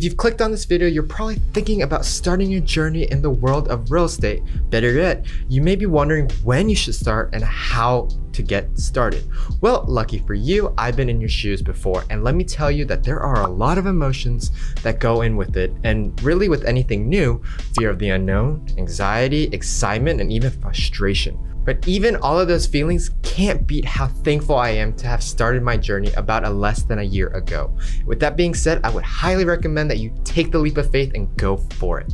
If you've clicked on this video, you're probably thinking about starting your journey in the world of real estate. Better yet, you may be wondering when you should start and how to get started. Well, lucky for you, I've been in your shoes before, and let me tell you that there are a lot of emotions that go in with it, and really with anything new, fear of the unknown, anxiety, excitement, and even frustration. But even all of those feelings can't beat how thankful I am to have started my journey about less than a year ago. With that being said, I would highly recommend that you take the leap of faith and go for it.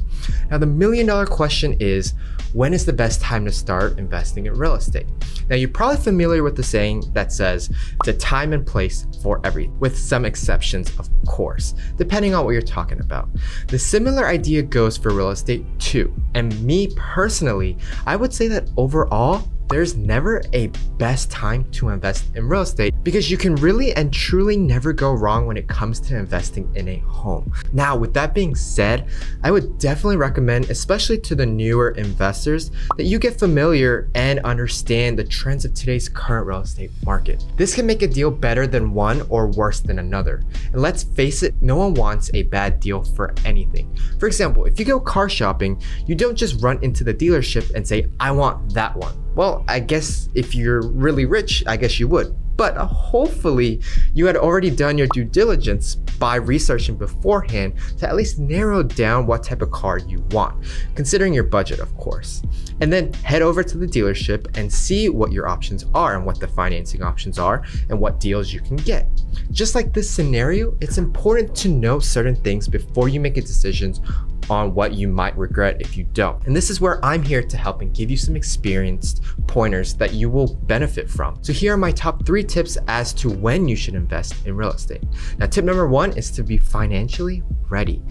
Now, the million-dollar question is, when is the best time to start investing in real estate? Now, you're probably familiar with the saying that says, it's a time and place for everything, with some exceptions, of course, depending on what you're talking about. The similar idea goes for real estate too. And me personally, I would say that overall, there's never a best time to invest in real estate because you can really and truly never go wrong when it comes to investing in a home. Now, with that being said, I would definitely recommend, especially to the newer investors, that you get familiar and understand the trends of today's current real estate market. This can make a deal better than one or worse than another. And let's face it, no one wants a bad deal for anything. For example, if you go car shopping, you don't just run into the dealership and say, I want that one. Well, I guess if you're really rich, I guess you would. But hopefully you had already done your due diligence by researching beforehand to at least narrow down what type of car you want, considering your budget, of course. And then head over to the dealership and see what your options are and what the financing options are and what deals you can get. Just like this scenario, it's important to know certain things before you make a decision on what you might regret if you don't. And this is where I'm here to help and give you some experienced pointers that you will benefit from. So here are my top 3 tips as to when you should invest in real estate. Now, tip number 1 is to be financially ready.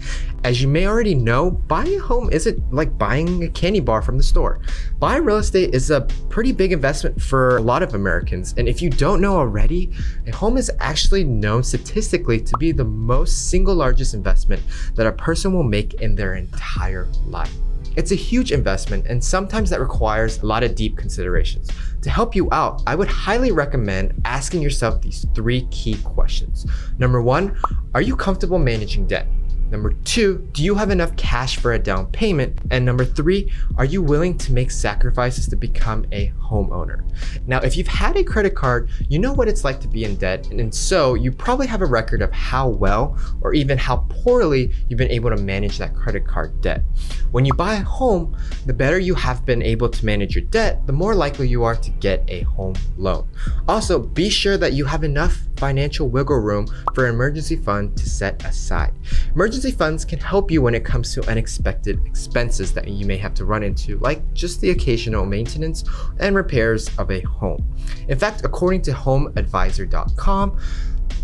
As you may already know, buying a home isn't like buying a candy bar from the store. Buying real estate is a pretty big investment for a lot of Americans. And if you don't know already, a home is actually known statistically to be the most single largest investment that a person will make in their entire life. It's a huge investment, and sometimes that requires a lot of deep considerations. To help you out, I would highly recommend asking yourself these 3 key questions. Number 1, are you comfortable managing debt? Number 2, do you have enough cash for a down payment? And number 3, are you willing to make sacrifices to become a homeowner? Now, if you've had a credit card, you know what it's like to be in debt, and so you probably have a record of how well or even how poorly you've been able to manage that credit card debt. When you buy a home, the better you have been able to manage your debt, the more likely you are to get a home loan. Also, be sure that you have enough financial wiggle room for an emergency fund to set aside. Emergency funds can help you when it comes to unexpected expenses that you may have to run into, like just the occasional maintenance and repairs of a home. In fact, according to HomeAdvisor.com,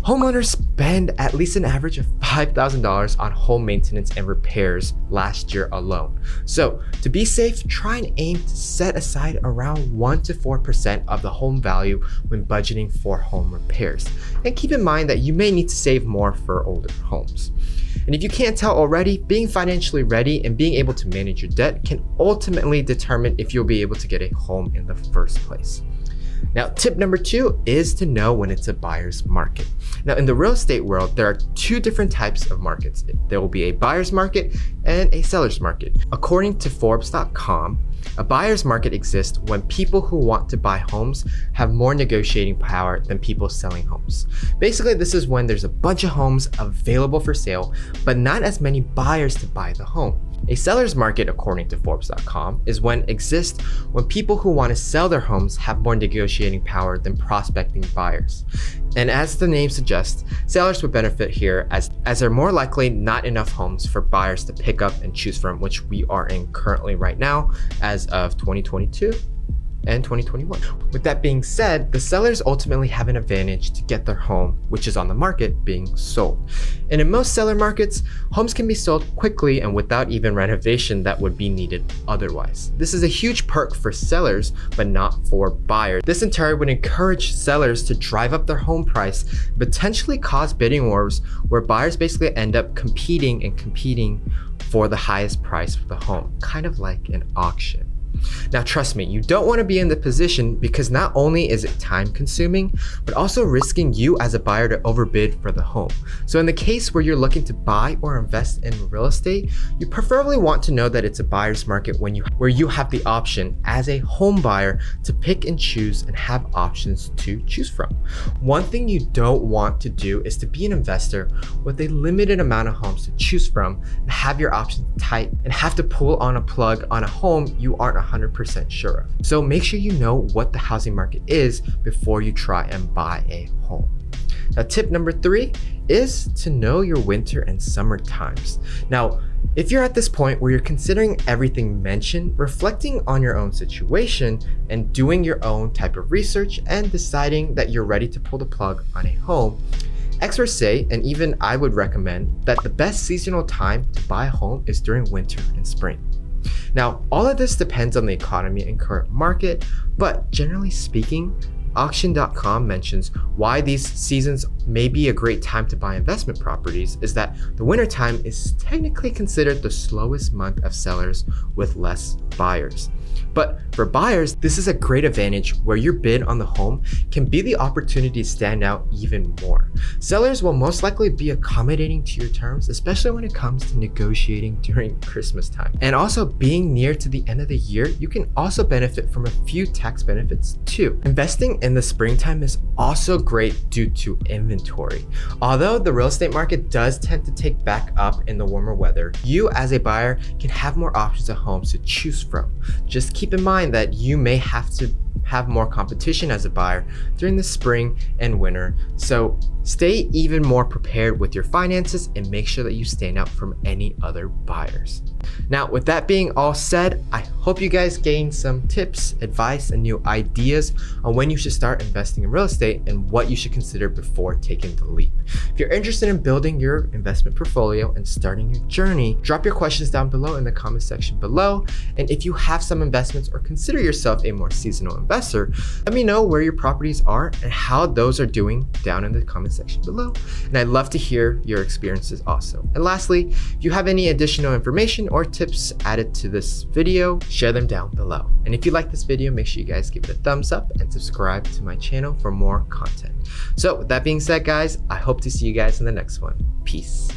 homeowners spend at least an average of $5,000 on home maintenance and repairs last year alone. So to be safe, try and aim to set aside around 1 to 4% of the home value when budgeting for home repairs. And keep in mind that you may need to save more for older homes. And if you can't tell already, being financially ready and being able to manage your debt can ultimately determine if you'll be able to get a home in the first place. Now, tip number 2 is to know when it's a buyer's market. Now, in the real estate world, there are 2 different types of markets. There will be a buyer's market and a seller's market. According to Forbes.com, a buyer's market exists when people who want to buy homes have more negotiating power than people selling homes. Basically, this is when there's a bunch of homes available for sale, but not as many buyers to buy the home. A seller's market, according to Forbes.com, is when exists when people who want to sell their homes have more negotiating power than prospecting buyers. And as the name suggests, sellers would benefit here as there are more likely not enough homes for buyers to pick up and choose from, which we are in currently right now as of 2022 and 2021. With that being said, the sellers ultimately have an advantage to get their home, which is on the market, being sold. And in most seller markets, homes can be sold quickly and without even renovation that would be needed otherwise. This is a huge perk for sellers, but not for buyers. This in turn would encourage sellers to drive up their home price, potentially cause bidding wars where buyers basically end up competing for the highest price for the home, kind of like an auction. Now, trust me, you don't want to be in the position because not only is it time consuming, but also risking you as a buyer to overbid for the home. So in the case where you're looking to buy or invest in real estate, you preferably want to know that it's a buyer's market where you have the option as a home buyer to pick and choose and have options to choose from. One thing you don't want to do is to be an investor with a limited amount of homes to choose from and have your options tight and have to pull on a plug on a home you aren't 100% sure of. So make sure you know what the housing market is before you try and buy a home. Now, tip number 3 is to know your winter and summer times. Now, if you're at this point where you're considering everything mentioned, reflecting on your own situation and doing your own type of research and deciding that you're ready to pull the plug on a home, experts say, and even I would recommend, that the best seasonal time to buy a home is during winter and spring. Now, all of this depends on the economy and current market, but generally speaking, Auction.com mentions why these seasons may be a great time to buy investment properties is that the wintertime is technically considered the slowest month of sellers with less buyers. But for buyers, this is a great advantage where your bid on the home can be the opportunity to stand out even more. Sellers will most likely be accommodating to your terms, especially when it comes to negotiating during Christmas time. And also being near to the end of the year, you can also benefit from a few tax benefits too. Investing in the springtime is also great due to inventory. Although the real estate market does tend to take back up in the warmer weather, you as a buyer can have more options of homes to choose from. Just keep in mind that you may have to have more competition as a buyer during the spring and winter. So stay even more prepared with your finances and make sure that you stand out from any other buyers. Now, with that being all said, I hope you guys gained some tips, advice, and new ideas on when you should start investing in real estate and what you should consider before taking the leap. If you're interested in building your investment portfolio and starting your journey, drop your questions down below in the comment section below. And if you have some investments or consider yourself a more seasonal investor, let me know where your properties are and how those are doing down in the comment section below. And I'd love to hear your experiences also. And lastly, if you have any additional information or tips added to this video, share them down below. And if you like this video, make sure you guys give it a thumbs up and subscribe to my channel for more content. So with that being said, guys, I hope to see you guys in the next one. Peace.